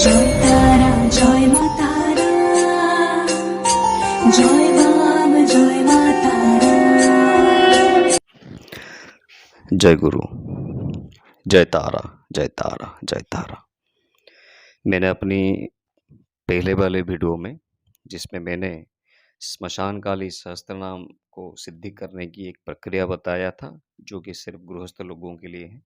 জয় তারা জয় মা তারা, জয় বাম জয় মা তারা। जय गुरु, जय तारा, जय तारा, जय तारा। मैंने अपनी पहले वाले वीडियो में, जिसमें मैंने स्मशान काली सहस्त्रनाम को सिद्धि करने की एक प्रक्रिया बताया था, जो कि सिर्फ गृहस्थ लोगों के लिए है,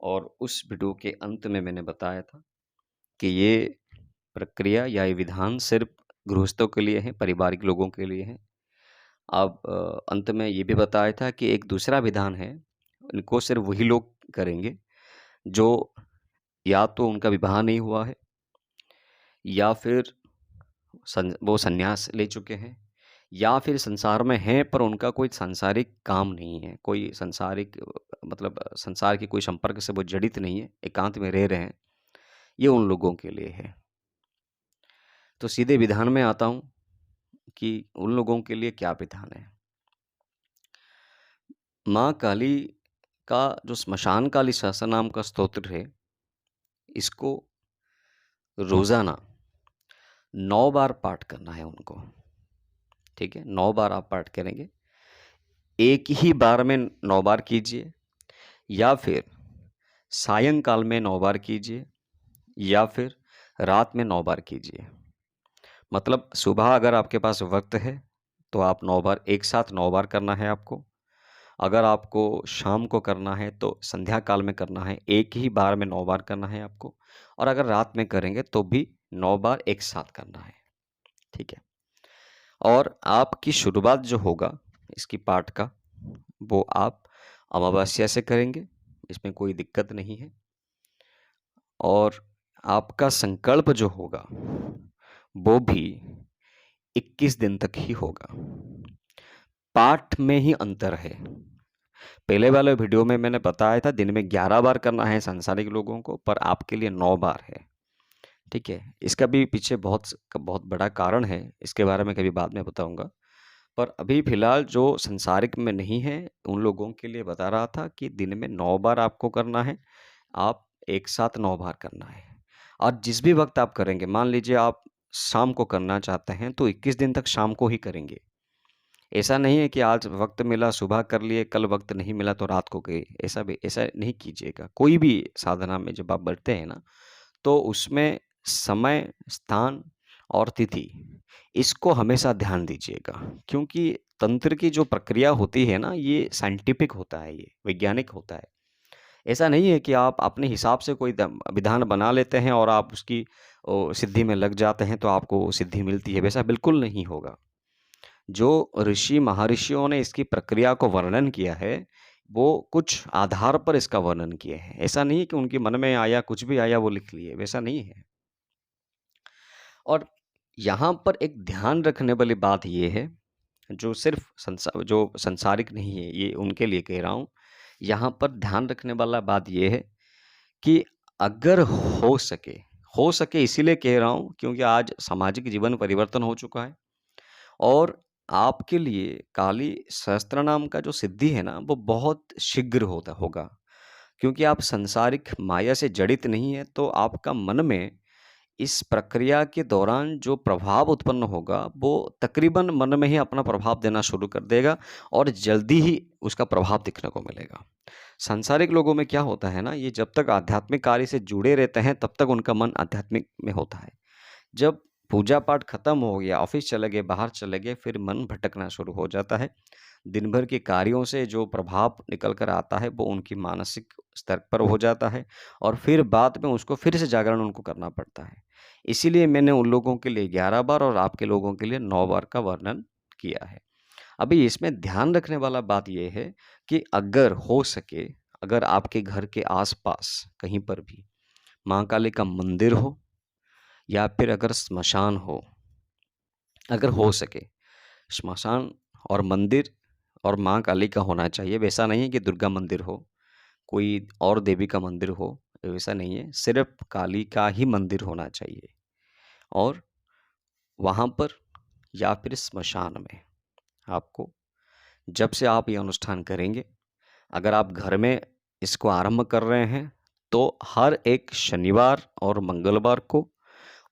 और उस वीडियो के अंत में मैंने बताया था कि ये प्रक्रिया या ये विधान सिर्फ गृहस्थों के लिए है, पारिवारिक लोगों के लिए है। अब अंत में ये भी बताया था कि एक दूसरा विधान है, इनको सिर्फ वही लोग करेंगे जो या तो उनका विवाह नहीं हुआ है, या फिर वो संन्यास ले चुके हैं, या फिर संसार में हैं पर उनका कोई सांसारिक काम नहीं है, कोई सांसारिक मतलब संसार की कोई संपर्क से वो जड़ित नहीं है, एकांत में रह रहे हैं। ये उन लोगों के लिए है। तो सीधे विधान में आता हूँ कि उन लोगों के लिए क्या विधान है। माँ काली का जो स्मशान काली सहस्त्रनाम का स्तोत्र है, इसको रोजाना 9 बार पाठ करना है उनको। ठीक है, 9 बार आप पाठ करेंगे। एक ही बार में 9 बार कीजिए, या फिर सायंकाल में 9 बार कीजिए, या फिर रात में 9 बार कीजिए। मतलब सुबह अगर आपके पास वक्त है तो आप 9 बार एक साथ 9 बार करना है आपको। अगर आपको शाम को करना है तो संध्या काल में करना है, एक ही बार में 9 बार करना है आपको। और अगर रात में करेंगे तो भी 9 बार एक साथ करना है। ठीक है, और आपकी शुरुआत जो होगा इसकी पाठ का, वो आप अमावस्या से करेंगे, इसमें कोई दिक्कत नहीं है। और आपका संकल्प जो होगा वो भी 21 दिन तक ही होगा। पाठ में ही अंतर है। पहले वाले वीडियो में मैंने बताया था दिन में 11 बार करना है सांसारिक लोगों को, पर आपके लिए 9 बार है। ठीक है, इसका भी पीछे बहुत बड़ा कारण है, इसके बारे में कभी बाद में बताऊंगा। पर अभी फिलहाल जो संसारिक में नहीं है उन लोगों के लिए बता रहा था कि दिन में 9 बार आपको करना है, आप एक साथ 9 बार करना है। और जिस भी वक्त आप करेंगे, मान लीजिए आप शाम को करना चाहते हैं तो 21 दिन तक शाम को ही करेंगे। ऐसा नहीं है कि आज वक्त मिला सुबह कर लिए, कल वक्त नहीं मिला तो रात को किए, ऐसा नहीं कीजिएगा। कोई भी साधना में जब आप बैठते हैं ना, तो उसमें समय, स्थान और तिथि, इसको हमेशा ध्यान दीजिएगा। क्योंकि तंत्र की जो प्रक्रिया होती है ना, ये साइंटिफिक होता है, ये वैज्ञानिक होता है। ऐसा नहीं है कि आप अपने हिसाब से कोई विधान बना लेते हैं और आप उसकी सिद्धि में लग जाते हैं तो आपको सिद्धि मिलती है, वैसा बिल्कुल नहीं होगा। जो ऋषि महर्षियों ने इसकी प्रक्रिया को वर्णन किया है, वो कुछ आधार पर इसका वर्णन किए हैं। ऐसा नहीं है कि उनके मन में आया, कुछ भी आया वो लिख लिए, वैसा नहीं है। और यहाँ पर एक ध्यान रखने वाली बात ये है, जो सिर्फ जो संसारिक नहीं है, ये उनके लिए कह रहा हूँ। यहाँ पर ध्यान रखने वाला बात ये है कि अगर हो सके इसीलिए कह रहा हूँ क्योंकि आज सामाजिक जीवन परिवर्तन हो चुका है, और आपके लिए काली सहस्त्रनाम का जो सिद्धि है ना, वो बहुत शीघ्र होगा। क्योंकि आप संसारिक माया से जड़ित नहीं है, तो आपका मन में इस प्रक्रिया के दौरान जो प्रभाव उत्पन्न होगा, वो तकरीबन मन में ही अपना प्रभाव देना शुरू कर देगा और जल्दी ही उसका प्रभाव दिखने को मिलेगा। सांसारिक लोगों में क्या होता है ना, ये जब तक आध्यात्मिक कार्य से जुड़े रहते हैं तब तक उनका मन आध्यात्मिक में होता है। जब पूजा पाठ खत्म हो गया, ऑफिस चले गए, बाहर चले गए, फिर मन भटकना शुरू हो जाता है। दिन भर के कार्यों से जो प्रभाव निकल कर आता है वो उनकी मानसिक स्तर पर हो जाता है, और फिर बाद में उसको फिर से जागरण उनको करना पड़ता है। इसीलिए मैंने उन लोगों के लिए 11 बार और आपके लोगों के लिए 9 बार का वर्णन किया है। अभी इसमें ध्यान रखने वाला बात यह है कि अगर हो सके, अगर आपके घर के आसपास कहीं पर भी माँ काली का मंदिर हो, या फिर अगर स्मशान हो, अगर हो सके स्मशान और मंदिर और माँ काली का होना चाहिए। वैसा नहीं है कि दुर्गा मंदिर हो, कोई और देवी का मंदिर हो, वैसा नहीं है, सिर्फ काली का ही मंदिर होना चाहिए। और वहाँ पर या फिर स्मशान में आपको, जब से आप ये अनुष्ठान करेंगे, अगर आप घर में इसको आरंभ कर रहे हैं तो हर एक शनिवार और मंगलवार को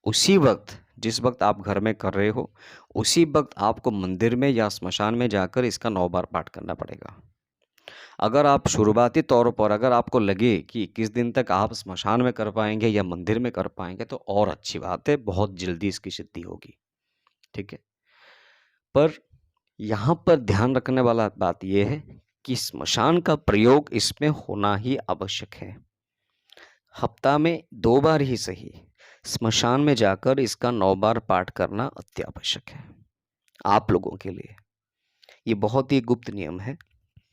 उसी वक्त, जिस वक्त आप घर में कर रहे हो, उसी वक्त आपको मंदिर में या स्मशान में जाकर इसका 9 बार पाठ करना पड़ेगा। अगर आप शुरुआती तौर पर अगर आपको लगे कि 21 दिन तक आप स्मशान में कर पाएंगे या मंदिर में कर पाएंगे तो और अच्छी बात है, बहुत जल्दी इसकी सिद्धि होगी। ठीक है, पर यहाँ पर ध्यान रखने वाला बात यह है कि स्मशान का प्रयोग इसमें होना ही आवश्यक है। हफ्ता में 2 बार ही सही स्मशान में जाकर इसका 9 बार पाठ करना अत्यावश्यक है आप लोगों के लिए। ये बहुत ही गुप्त नियम है।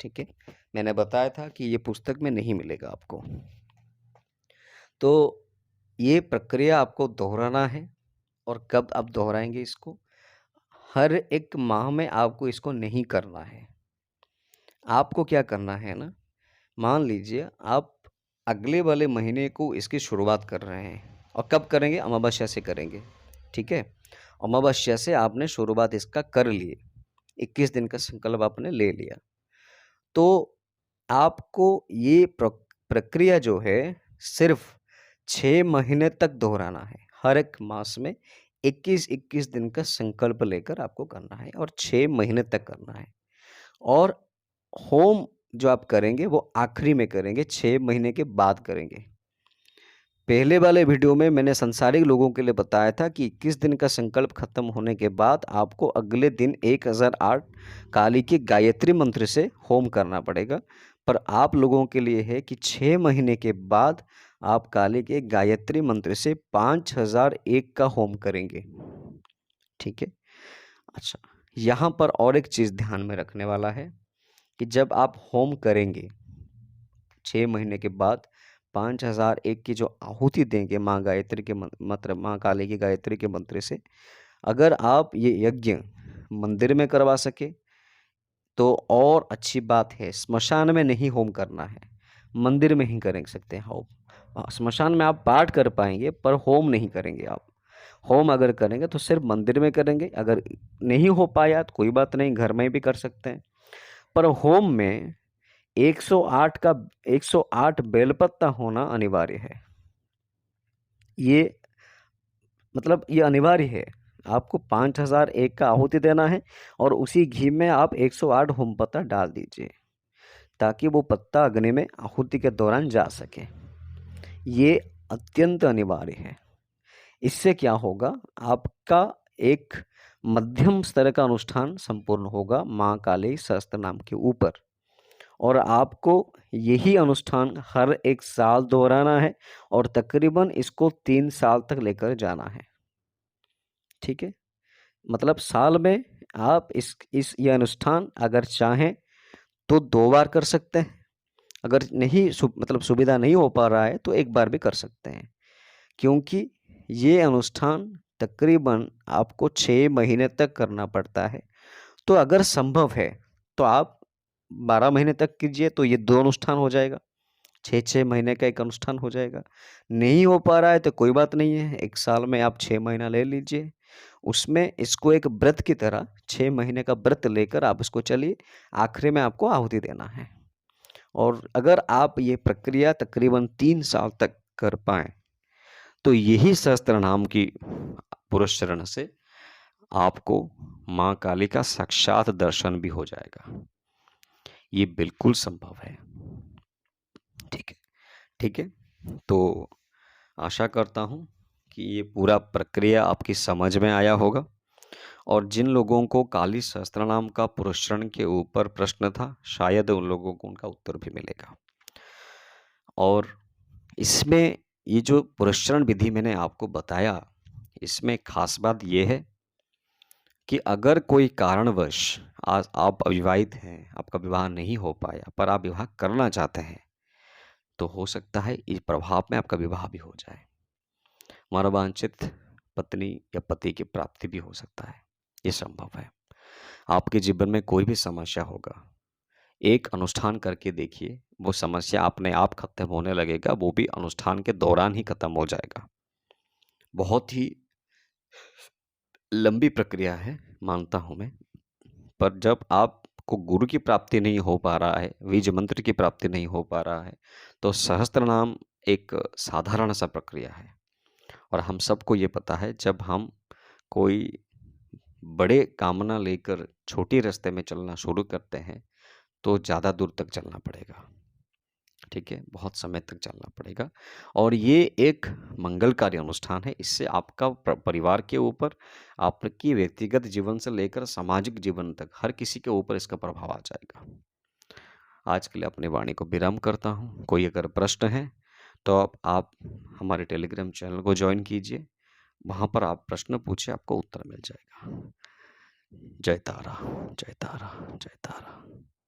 ठीक है, मैंने बताया था कि ये पुस्तक में नहीं मिलेगा आपको। तो ये प्रक्रिया आपको दोहराना है। और कब आप दोहराएंगे इसको? हर एक माह में आपको इसको नहीं करना है। आपको क्या करना है ना, मान लीजिए आप अगले वाले महीने को इसकी शुरुआत कर रहे हैं, और कब करेंगे? अमावस्या से करेंगे। ठीक है, अमावस्या से आपने शुरुआत इसका कर लिए, 21 दिन का संकल्प आपने ले लिया, तो आपको ये प्रक्रिया जो है सिर्फ 6 महीने तक दोहराना है। हर एक मास में 21-21 दिन का संकल्प लेकर आपको करना है और 6 महीने तक करना है। और होम जो आप करेंगे वो आखिरी में करेंगे, 6 महीने के बाद करेंगे। पहले वाले वीडियो में मैंने संसारिक लोगों के लिए बताया था कि 21 दिन का संकल्प खत्म होने के बाद आपको अगले दिन 1008 काली के गायत्री मंत्र से होम करना पड़ेगा। पर आप लोगों के लिए है कि 6 महीने के बाद आप काली के गायत्री मंत्र से 5001 का होम करेंगे। ठीक है, अच्छा, यहाँ पर और एक चीज़ ध्यान में रखने वाला है कि जब आप होम करेंगे 6 महीने के बाद 5001 की जो आहुति देंगे माँ गायत्री के मंत्र, माँ काली की गायत्री के मंत्र से, अगर आप ये यज्ञ मंदिर में करवा सके तो और अच्छी बात है। स्मशान में नहीं होम करना है, मंदिर में ही कर सकते हैं होम। स्मशान में आप पाठ कर पाएंगे पर होम नहीं करेंगे आप। होम अगर करेंगे तो सिर्फ मंदिर में करेंगे। अगर नहीं हो पाया तो कोई बात नहीं, घर में भी कर सकते हैं। पर होम में 108 बेलपत्ता होना अनिवार्य है। ये मतलब ये अनिवार्य है। आपको 5001 का आहुति देना है और उसी घी में आप 108 होम पत्ता डाल दीजिए ताकि वो पत्ता अग्नि में आहुति के दौरान जा सके। ये अत्यंत अनिवार्य है। इससे क्या होगा, आपका एक मध्यम स्तर का अनुष्ठान संपूर्ण होगा माँ काली सहस्त्र नाम के ऊपर। और आपको यही अनुष्ठान हर एक साल दोहराना है और तकरीबन इसको 3 साल तक लेकर जाना है। ठीक है, मतलब साल में आप ये अनुष्ठान अगर चाहें तो 2 बार कर सकते हैं। अगर नहीं मतलब सुविधा नहीं हो पा रहा है तो 1 बार भी कर सकते हैं, क्योंकि ये अनुष्ठान तकरीबन आपको 6 महीने तक करना पड़ता है। तो अगर संभव है तो आप 12 महीने तक कीजिए तो ये 2 अनुष्ठान हो जाएगा, 6-6 महीने का एक अनुष्ठान हो जाएगा। नहीं हो पा रहा है तो कोई बात नहीं है, 1 साल में आप 6 महीना ले लीजिए। उसमें इसको एक व्रत की तरह 6 महीने का व्रत लेकर आप इसको चलिए, आखिरी में आपको आहुति देना है। और अगर आप ये प्रक्रिया तकरीबन 3 साल तक कर पाएँ तो यही सहस्त्र नाम की पुरस्चरण से आपको माँ काली का साक्षात दर्शन भी हो जाएगा। ये बिल्कुल संभव है। ठीक है, ठीक है। तो आशा करता हूँ कि ये पूरा प्रक्रिया आपकी समझ में आया होगा। और जिन लोगों को काली सहस्त्रनाम का पुरस्चरण के ऊपर प्रश्न था, शायद उन लोगों को उनका उत्तर भी मिलेगा। और इसमें ये जो पुरस्चरण विधि मैंने आपको बताया, इसमें खास बात ये है कि अगर कोई कारणवश आज आप अविवाहित हैं, आपका विवाह नहीं हो पाया पर आप विवाह करना चाहते हैं, तो हो सकता है इस प्रभाव में आपका विवाह भी हो जाए। मनोवांछित पत्नी या पति की प्राप्ति भी हो सकता है, ये संभव है। आपके जीवन में कोई भी समस्या होगा, एक अनुष्ठान करके देखिए, वो समस्या अपने आप खत्म होने लगेगा, वो भी अनुष्ठान के दौरान ही खत्म हो जाएगा। बहुत ही लंबी प्रक्रिया है, मानता हूँ मैं, पर जब आपको गुरु की प्राप्ति नहीं हो पा रहा है, बीज मंत्र की प्राप्ति नहीं हो पा रहा है, तो सहस्त्र नाम एक साधारण सा प्रक्रिया है और हम सबको ये पता है जब हम कोई बड़े कामना लेकर छोटे रास्ते में चलना शुरू करते हैं तो ज़्यादा दूर तक चलना पड़ेगा। ठीक है, बहुत समय तक चलना पड़ेगा और ये एक मंगलकारी अनुष्ठान है। इससे आपका परिवार के ऊपर, आपकी व्यक्तिगत जीवन से लेकर सामाजिक जीवन तक हर किसी के ऊपर इसका प्रभाव आ जाएगा। आज के लिए अपनी वाणी को विराम करता हूँ। कोई अगर प्रश्न है तो आप हमारे टेलीग्राम चैनल को ज्वाइन कीजिए, वहाँ पर आप प्रश्न पूछिए, आपको उत्तर मिल जाएगा। जय तारा, जय तारा, जय तारा।